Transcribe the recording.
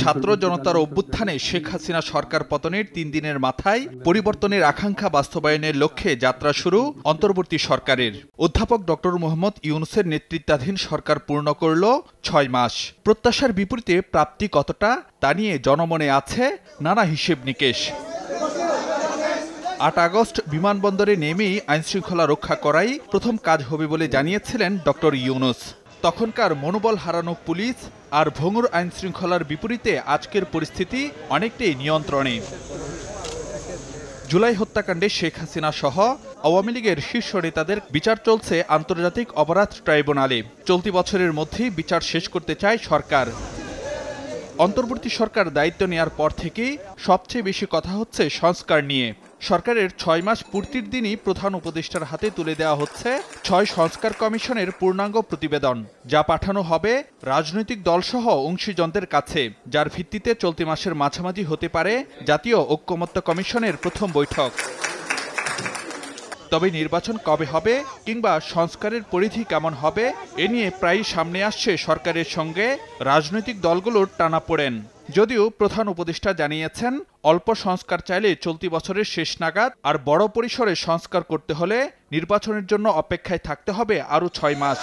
ছাত্র জনতার অভ্যুত্থানে শেখ হাসিনা সরকার পতনের ৩ দিনের মাথায় পরিবর্তনের আকাঙ্ক্ষা বাস্তবায়নের লক্ষ্যে যাত্রা শুরু অন্তর্বর্তী সরকারের। অধ্যাপক ডক্টর মোহাম্মদ ইউনূসের নেতৃত্বাধীন সরকার পূর্ণ করল ৬ মাস। প্রত্যাশার বিপরীতে প্রাপ্তি কতটা তা নিয়ে জনমনে আছে নানা হিসেব নিকেশ। ৮ আগস্ট বিমানবন্দরে নেমেই আইনশৃঙ্খলা রক্ষা করাই প্রথম কাজ হবে বলে জানিয়েছিলেন ডক্টর ইউনূস। তখনকার মনোবল হারানো পুলিশ আর ভঙ্গুর আইনশৃঙ্খলার বিপরীতে আজকের পরিস্থিতি অনেকটাই নিয়ন্ত্রণে। জুলাই হত্যাকাণ্ডে শেখ হাসিনা সহ আওয়ামী লীগের শীর্ষ নেতাদের বিচার চলছে আন্তর্জাতিক অপরাধ ট্রাইব্যুনালে। চলতি বছরের মধ্যেই বিচার শেষ করতে চায় সরকার। অন্তর্বর্তী সরকার দায়িত্ব নেয়ার পর থেকেই সবচেয়ে বেশি কথা হচ্ছে সংস্কার নিয়ে। সরকারের ৬ মাস পূর্তির দিনই প্রধান উপদেষ্টার হাতে তুলে দেওয়া হচ্ছে ৬ সংস্কার কমিশনের পূর্ণাঙ্গ প্রতিবেদন, যা পাঠানো হবে রাজনৈতিক দলসহ অংশীজনদের কাছে, যার ভিত্তিতে চলতি মাসের মাঝামাঝি হতে পারে জাতীয় ঐকমত্য কমিশনের প্রথম বৈঠক। তবে নির্বাচন কবে হবে কিংবা সংস্কারের পরিধি কেমন হবে এ নিয়ে প্রায়ই সামনে আসছে সরকারের সঙ্গে রাজনৈতিক দলগুলোর টানাপোড়েন। যদিও প্রধান উপদেষ্টা জানিয়েছেন, অল্প সংস্কার চাইলে চলতি বছরের শেষ নাগাদ, আর বড় পরিসরে সংস্কার করতে হলে নির্বাচনের জন্য অপেক্ষায় থাকতে হবে আরও ৬ মাস।